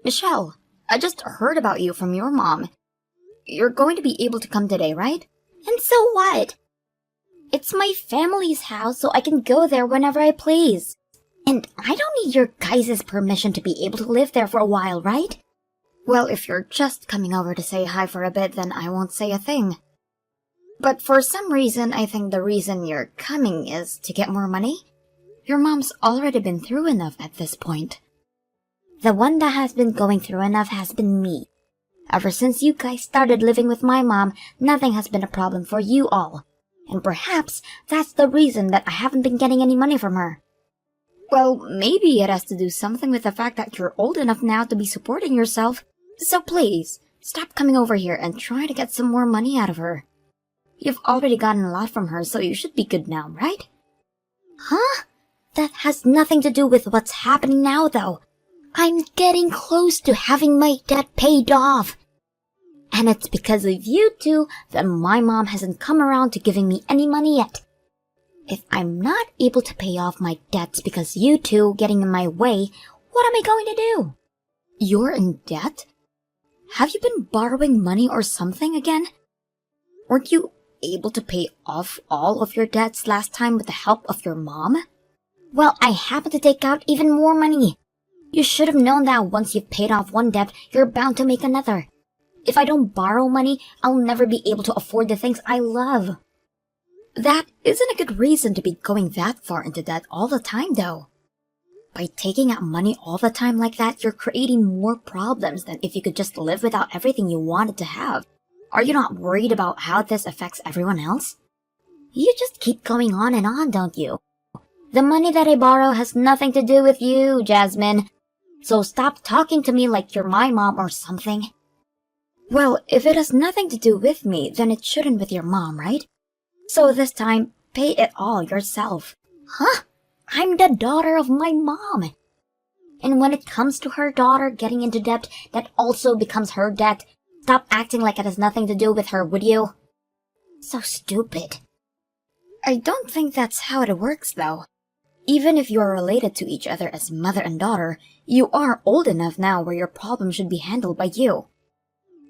Michelle, I just heard about you from your mom. You're going to be able to come today, right? And so what? It's my family's house, so I can go there whenever I please. And I don't need your guys' permission to be able to live there for a while, right? Well, if you're just coming over to say hi for a bit, then I won't say a thing. But for some reason, I think the reason you're coming is to get more money. Your mom's already been through enough at this point. The one that has been going through enough has been me. Ever since you guys started living with my mom, nothing has been a problem for you all. And perhaps that's the reason that I haven't been getting any money from her. Well, maybe it has to do something with the fact that you're old enough now to be supporting yourself. So please, stop coming over here and try to get some more money out of her. You've already gotten a lot from her, so you should be good now, right? Huh? That has nothing to do with what's happening now, though. I'm getting close to having my debt paid off. And it's because of you two that my mom hasn't come around to giving me any money yet. If I'm not able to pay off my debts because you two getting in my way, what am I going to do? You're in debt? Have you been borrowing money or something again? Weren't you able to pay off all of your debts last time with the help of your mom? Well, I happen to take out even more money. You should have known that once you've paid off one debt, you're bound to make another. If I don't borrow money, I'll never be able to afford the things I love. That isn't a good reason to be going that far into debt all the time, though. By taking out money all the time like that, you're creating more problems than if you could just live without everything you wanted to have. Are you not worried about how this affects everyone else? You just keep going on and on, don't you? The money that I borrow has nothing to do with you, Jasmine. So stop talking to me like you're my mom or something. Well, if it has nothing to do with me, then it shouldn't with your mom, right? So this time, pay it all yourself. Huh? I'm the daughter of my mom. And when it comes to her daughter getting into debt, that also becomes her debt. Stop acting like it has nothing to do with her, would you? So stupid. I don't think that's how it works, though. Even if you are related to each other as mother and daughter, you are old enough now where your problem should be handled by you.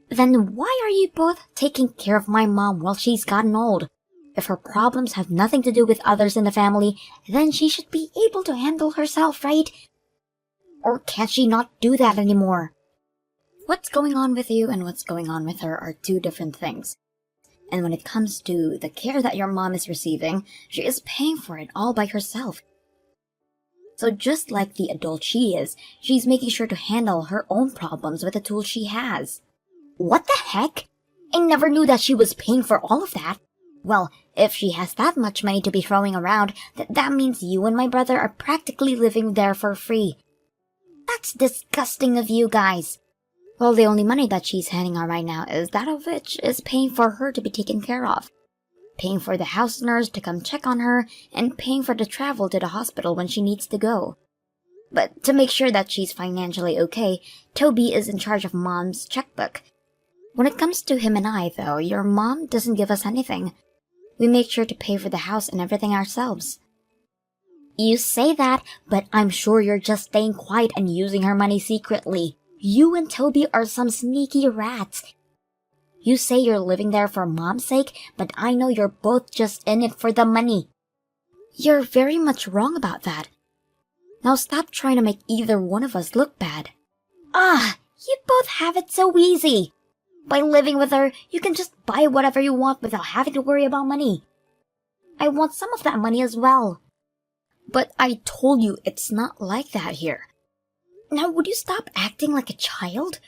Then why are you both taking care of my mom while she's gotten old? If her problems have nothing to do with others in the family, then she should be able to handle herself, right? Or can she not do that anymore? What's going on with you and what's going on with her are two different things. And when it comes to the care that your mom is receiving, she is paying for it all by herself. So just like the adult she is, she's making sure to handle her own problems with the tools she has. What the heck? I never knew that she was paying for all of that. Well, if she has that much money to be throwing around, that means you and my brother are practically living there for free. That's disgusting of you guys. Well, the only money that she's handing out right now is that of which is paying for her to be taken care of. Paying for the house nurse to come check on her, and paying for the travel to the hospital when she needs to go. But to make sure that she's financially okay, Toby is in charge of Mom's checkbook. When it comes to him and I, though, your mom doesn't give us anything. We make sure to pay for the house and everything ourselves. You say that, but I'm sure you're just staying quiet and using her money secretly. You and Toby are some sneaky rats. You say you're living there for Mom's sake, but I know you're both just in it for the money. You're very much wrong about that. Now stop trying to make either one of us look bad. You both have it so easy. By living with her, you can just buy whatever you want without having to worry about money. I want some of that money as well. But I told you it's not like that here. Now would you stop acting like a child?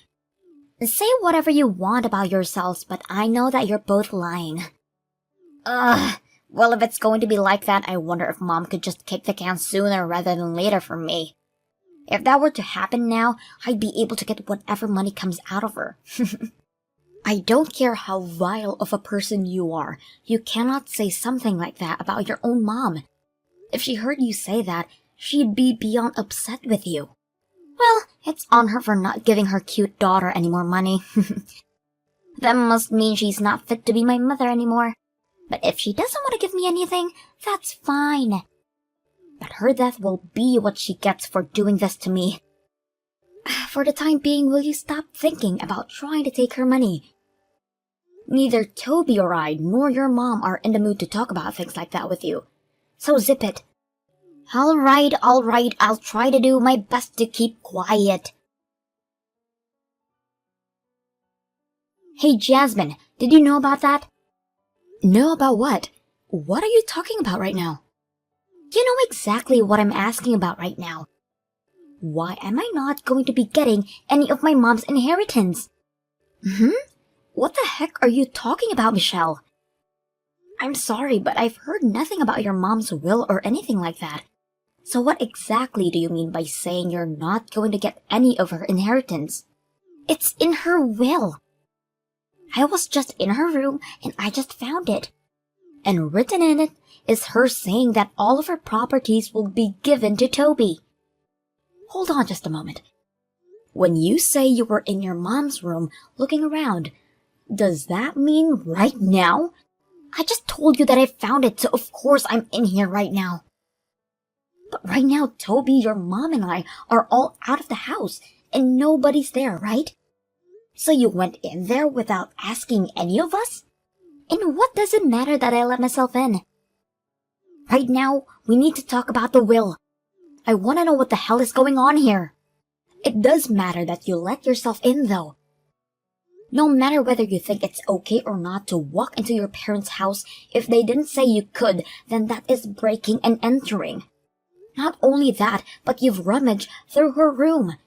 Say whatever you want about yourselves, but I know that you're both lying. Well, if it's going to be like that, I wonder if Mom could just kick the can sooner rather than later for me. If that were to happen now, I'd be able to get whatever money comes out of her. I don't care how vile of a person you are, you cannot say something like that about your own mom. If she heard you say that, she'd be beyond upset with you. Well, it's on her for not giving her cute daughter any more money. That must mean she's not fit to be my mother anymore. But if she doesn't want to give me anything, that's fine. But her death will be what she gets for doing this to me. for the time being, will you stop thinking about trying to take her money? Neither Toby or I nor your mom are in the mood to talk about things like that with you. So zip it. Alright, I'll try to do my best to keep quiet. Hey Jasmine, did you know about that? Know about what? What are you talking about right now? You know exactly what I'm asking about right now. Why am I not going to be getting any of my mom's inheritance? What the heck are you talking about, Michelle? I'm sorry, but I've heard nothing about your mom's will or anything like that. So what exactly do you mean by saying you're not going to get any of her inheritance? It's in her will. I was just in her room and I just found it. And written in it is her saying that all of her properties will be given to Toby. Hold on just a moment. When you say you were in your mom's room looking around, does that mean right now? I just told you that I found it, so of course I'm in here right now. But right now, Toby, your mom, and I are all out of the house, and nobody's there, right? So you went in there without asking any of us? And what does it matter that I let myself in? Right now, we need to talk about the will. I want to know what the hell is going on here. It does matter that you let yourself in, though. No matter whether you think it's okay or not to walk into your parents' house, if they didn't say you could, then that is breaking and entering. Not only that, but you've rummaged through her room.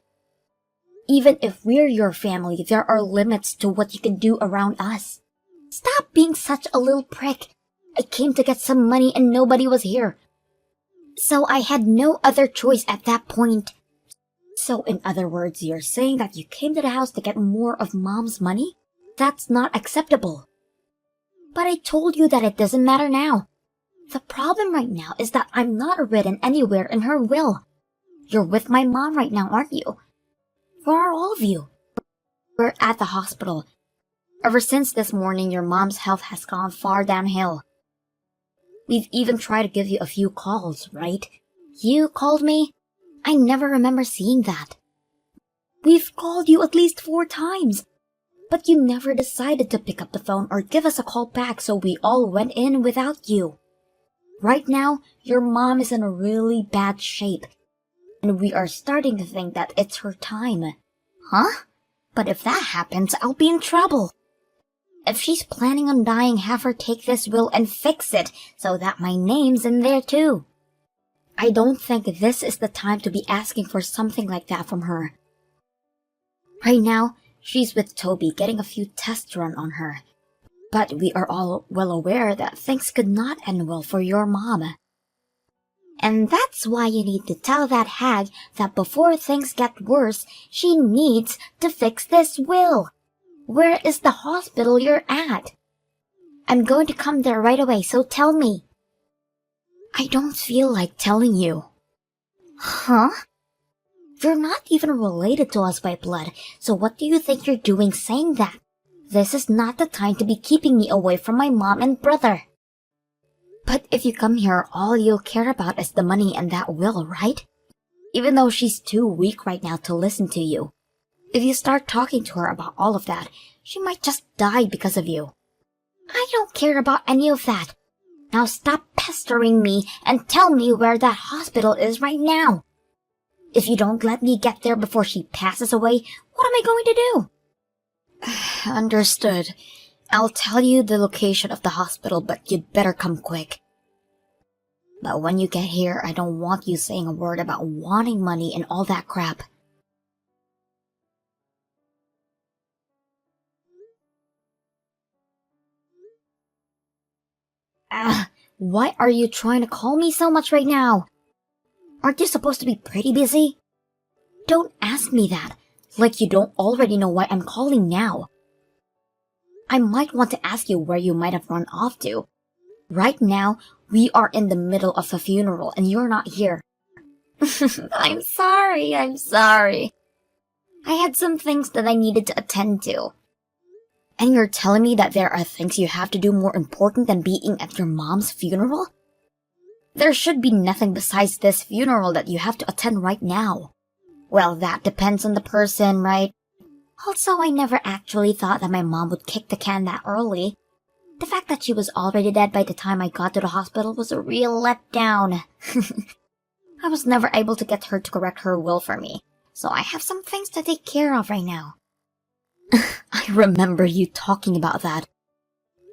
Even if we're your family, there are limits to what you can do around us. Stop being such a little prick. I came to get some money and nobody was here. So I had no other choice at that point. So in other words, you're saying that you came to the house to get more of Mom's money? That's not acceptable. But I told you that it doesn't matter now. The problem right now is that I'm not written anywhere in her will. You're with my mom right now, aren't you? Where are all of you? We're at the hospital. Ever since this morning, your mom's health has gone far downhill. We've even tried to give you a few calls, right? You called me? I never remember seeing that. We've called you at least 4 times. But you never decided to pick up the phone or give us a call back, so we all went in without you. Right now, your mom is in a really bad shape, and we are starting to think that it's her time. Huh? But if that happens, I'll be in trouble. If she's planning on dying, have her take this will and fix it so that my name's in there too. I don't think this is the time to be asking for something like that from her. Right now, she's with Toby getting a few tests run on her. But we are all well aware that things could not end well for your mom. And that's why you need to tell that hag that before things get worse, she needs to fix this will. Where is the hospital you're at? I'm going to come there right away, so tell me. I don't feel like telling you. Huh? You're not even related to us by blood, so what do you think you're doing saying that? This is not the time to be keeping me away from my mom and brother. But if you come here, all you'll care about is the money and that will, right? Even though she's too weak right now to listen to you. If you start talking to her about all of that, she might just die because of you. I don't care about any of that. Now stop pestering me and tell me where that hospital is right now. If you don't let me get there before she passes away, what am I going to do? Understood. I'll tell you the location of the hospital, but you'd better come quick. But when you get here, I don't want you saying a word about wanting money and all that crap. Why are you trying to call me so much right now? Aren't you supposed to be pretty busy? Don't ask me that, like you don't already know why I'm calling now. I might want to ask you where you might have run off to. Right now, we are in the middle of a funeral and you're not here. I'm sorry. I had some things that I needed to attend to. And you're telling me that there are things you have to do more important than being at your mom's funeral? There should be nothing besides this funeral that you have to attend right now. Well, that depends on the person, right? Also, I never actually thought that my mom would kick the can that early. The fact that she was already dead by the time I got to the hospital was a real letdown. I was never able to get her to correct her will for me, so I have some things to take care of right now. I remember you talking about that.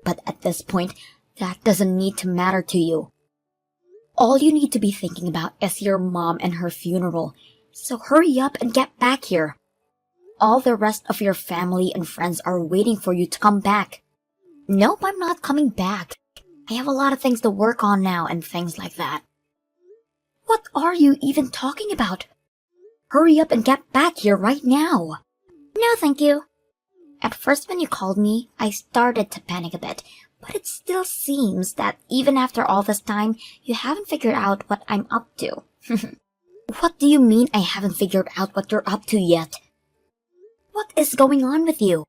But at this point, that doesn't need to matter to you. All you need to be thinking about is your mom and her funeral, so hurry up and get back here. All the rest of your family and friends are waiting for you to come back. Nope, I'm not coming back. I have a lot of things to work on now and things like that. What are you even talking about? Hurry up and get back here right now. No, thank you. At first when you called me, I started to panic a bit, but it still seems that even after all this time, you haven't figured out what I'm up to. What do you mean I haven't figured out what you're up to yet? What is going on with you?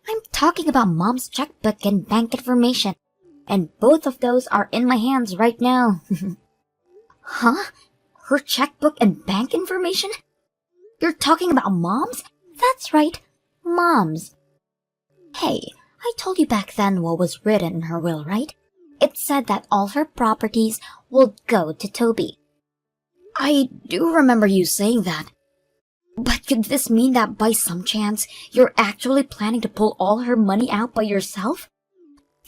I'm talking about Mom's checkbook and bank information, and both of those are in my hands right now. Huh? Her checkbook and bank information? You're talking about Mom's? That's right, Mom's. Hey, I told you back then what was written in her will, right? It said that all her properties will go to Toby. I do remember you saying that. But could this mean that by some chance, you're actually planning to pull all her money out by yourself?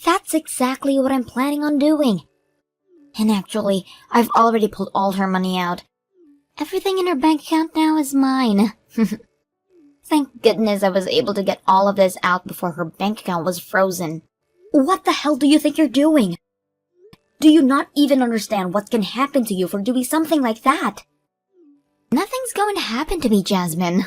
That's exactly what I'm planning on doing. And actually, I've already pulled all her money out. Everything in her bank account now is mine. Thank goodness I was able to get all of this out before her bank account was frozen. What the hell do you think you're doing? Do you not even understand what can happen to you for doing something like that? Nothing's going to happen to me, Jasmine.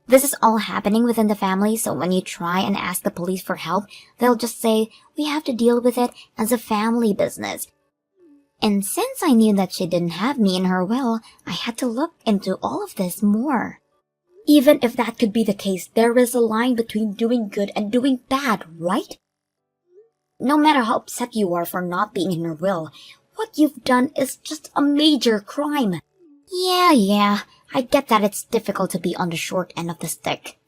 This is all happening within the family, so when you try and ask the police for help, they'll just say, we have to deal with it as a family business. And since I knew that she didn't have me in her will, I had to look into all of this more. Even if that could be the case, there is a line between doing good and doing bad, right? No matter how upset you are for not being in her will, what you've done is just a major crime. Yeah, I get that it's difficult to be on the short end of the stick.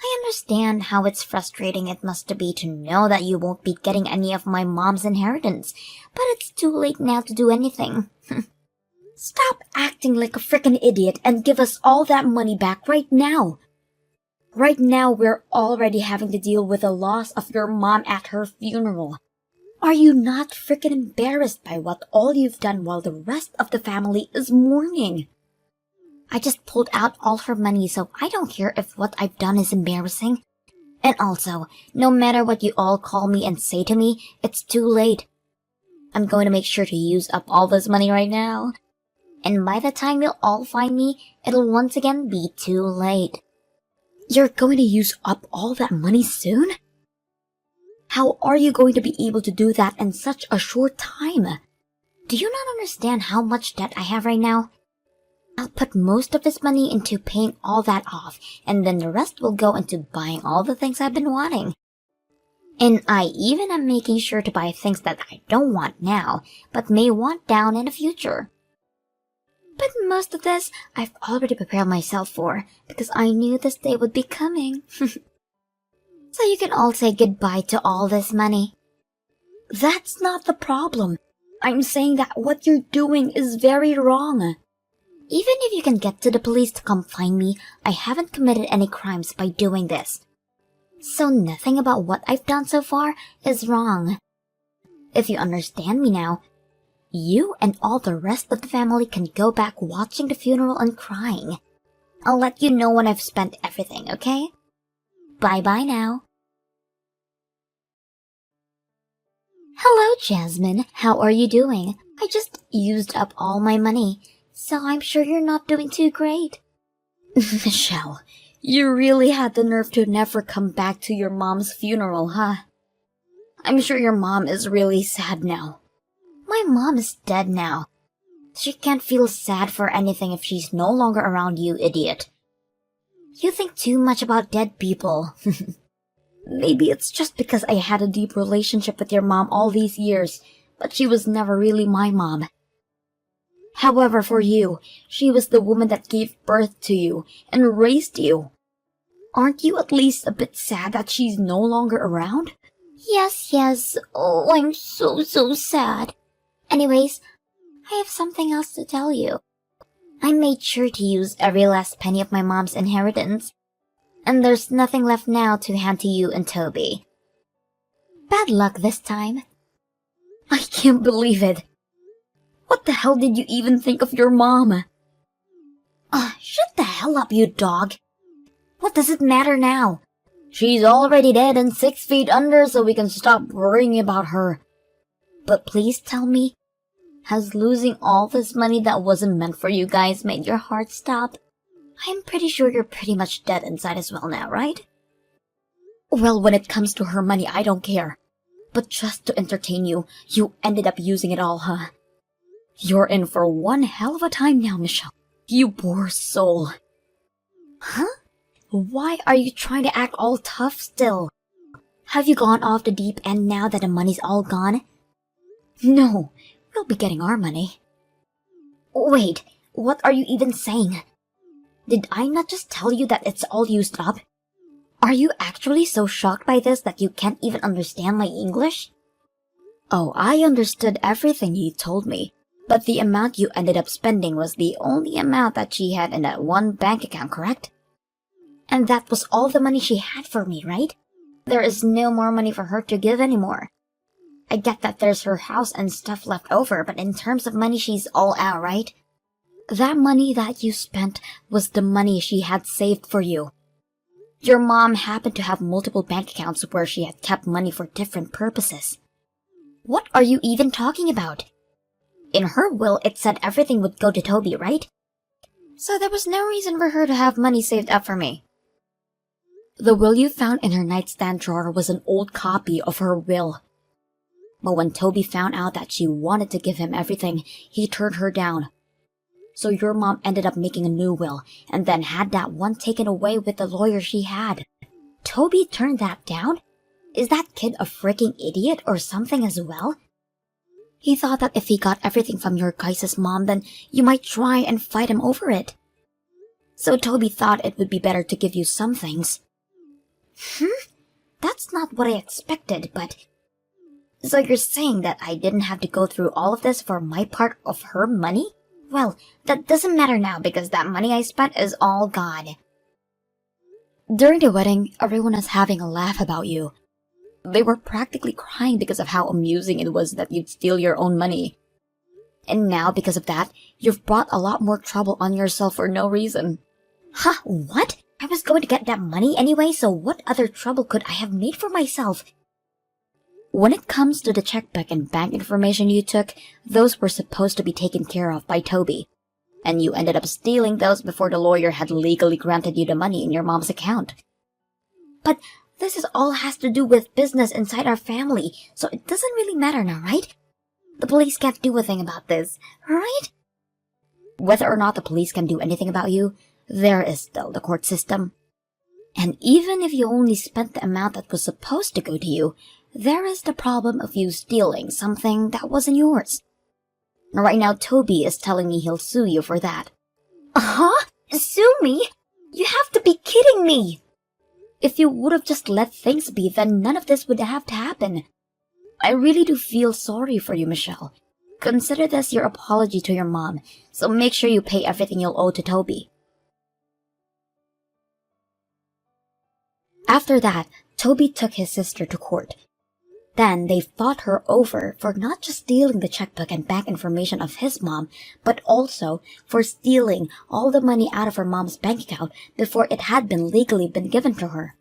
I understand how it's frustrating it must be to know that you won't be getting any of my mom's inheritance, but it's too late now to do anything. Stop acting like a frickin' idiot and give us all that money back right now. Right now we're already having to deal with the loss of your mom at her funeral. Are you not frickin' embarrassed by what all you've done while the rest of the family is mourning? I just pulled out all her money, so I don't care if what I've done is embarrassing. And also, no matter what you all call me and say to me, it's too late. I'm going to make sure to use up all this money right now. And by the time you'll all find me, it'll once again be too late. You're going to use up all that money soon? How are you going to be able to do that in such a short time? Do you not understand how much debt I have right now? I'll put most of this money into paying all that off, and then the rest will go into buying all the things I've been wanting. And I even am making sure to buy things that I don't want now, but may want down in the future. But most of this, I've already prepared myself for, because I knew this day would be coming. So you can all say goodbye to all this money. That's not the problem. I'm saying that what you're doing is very wrong. Even if you can get to the police to come find me, I haven't committed any crimes by doing this. So nothing about what I've done so far is wrong. If you understand me now, you and all the rest of the family can go back watching the funeral and crying. I'll let you know when I've spent everything, okay? Bye-bye now. Hello, Jasmine. How are you doing? I just used up all my money, so I'm sure you're not doing too great. Michelle, you really had the nerve to never come back to your mom's funeral, huh? I'm sure your mom is really sad now. My mom is dead now. She can't feel sad for anything if she's no longer around, you idiot. You think too much about dead people. Maybe it's just because I had a deep relationship with your mom all these years, but she was never really my mom. However, for you, she was the woman that gave birth to you and raised you. Aren't you at least a bit sad that she's no longer around? Yes. Oh, I'm so sad. Anyways, I have something else to tell you. I made sure to use every last penny of my mom's inheritance, and there's nothing left now to hand to you and Toby. Bad luck this time. I can't believe it. What the hell did you even think of your mom? Shut the hell up, you dog. What does it matter now? She's already dead and 6 feet under, so we can stop worrying about her. But please tell me, has losing all this money that wasn't meant for you guys made your heart stop? I'm pretty sure you're pretty much dead inside as well now, right? Well, when it comes to her money, I don't care. But just to entertain you, you ended up using it all, huh? You're in for one hell of a time now, Michelle. You poor soul. Huh? Why are you trying to act all tough still? Have you gone off the deep end now that the money's all gone? No, we'll be getting our money. Wait, what are you even saying? Did I not just tell you that it's all used up? Are you actually so shocked by this that you can't even understand my English? Oh, I understood everything you told me, but the amount you ended up spending was the only amount that she had in that one bank account, correct? And that was all the money she had for me, right? There is no more money for her to give anymore. I get that there's her house and stuff left over, but in terms of money, she's all out, right? That money that you spent was the money she had saved for you. Your mom happened to have multiple bank accounts where she had kept money for different purposes. What are you even talking about? In her will, it said everything would go to Toby, right? So there was no reason for her to have money saved up for me. The will you found in her nightstand drawer was an old copy of her will. But when Toby found out that she wanted to give him everything, he turned her down. So your mom ended up making a new will, and then had that one taken away with the lawyer she had. Toby turned that down? Is that kid a freaking idiot or something as well? He thought that if he got everything from your guys' mom, then you might try and fight him over it. So Toby thought it would be better to give you some things. That's not what I expected, but... So you're saying that I didn't have to go through all of this for my part of her money? Well, that doesn't matter now because that money I spent is all gone. During the wedding, everyone was having a laugh about you. They were practically crying because of how amusing it was that you'd steal your own money. And now, because of that, you've brought a lot more trouble on yourself for no reason. Huh, what? I was going to get that money anyway, so what other trouble could I have made for myself? When it comes to the checkbook and bank information you took, those were supposed to be taken care of by Toby. And you ended up stealing those before the lawyer had legally granted you the money in your mom's account. But this is all has to do with business inside our family, so it doesn't really matter now, right? The police can't do a thing about this, right? Whether or not the police can do anything about you, there is still the court system. And even if you only spent the amount that was supposed to go to you, there is the problem of you stealing something that wasn't yours. Right now, Toby is telling me he'll sue you for that. Huh? Sue me? You have to be kidding me! If you would have just let things be, then none of this would have to happen. I really do feel sorry for you, Michelle. Consider this your apology to your mom, so make sure you pay everything you'll owe to Toby. After that, Toby took his sister to court. Then they fought her over for not just stealing the checkbook and bank information of his mom, but also for stealing all the money out of her mom's bank account before it had been legally been given to her.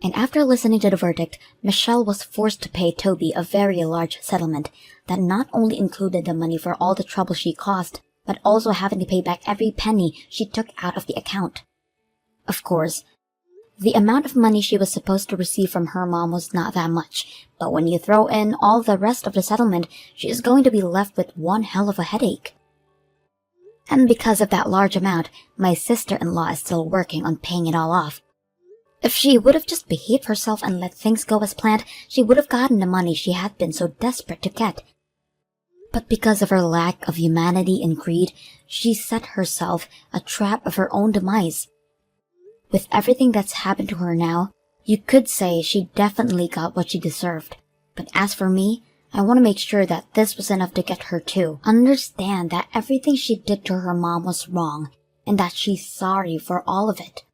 And after listening to the verdict, Michelle was forced to pay Toby a very large settlement that not only included the money for all the trouble she caused, but also having to pay back every penny she took out of the account. Of course, the amount of money she was supposed to receive from her mom was not that much, but when you throw in all the rest of the settlement, she is going to be left with one hell of a headache. And because of that large amount, my sister-in-law is still working on paying it all off. If she would have just behaved herself and let things go as planned, she would have gotten the money she had been so desperate to get. But because of her lack of humanity and greed, she set herself a trap of her own demise. With everything that's happened to her now, you could say she definitely got what she deserved. But as for me, I want to make sure that this was enough to get her too. Understand that everything she did to her mom was wrong, and that she's sorry for all of it.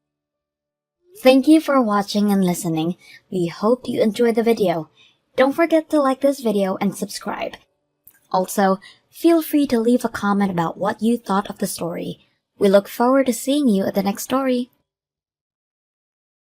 Thank you for watching and listening. We hope you enjoyed the video. Don't forget to like this video and subscribe. Also, feel free to leave a comment about what you thought of the story. We look forward to seeing you at the next story.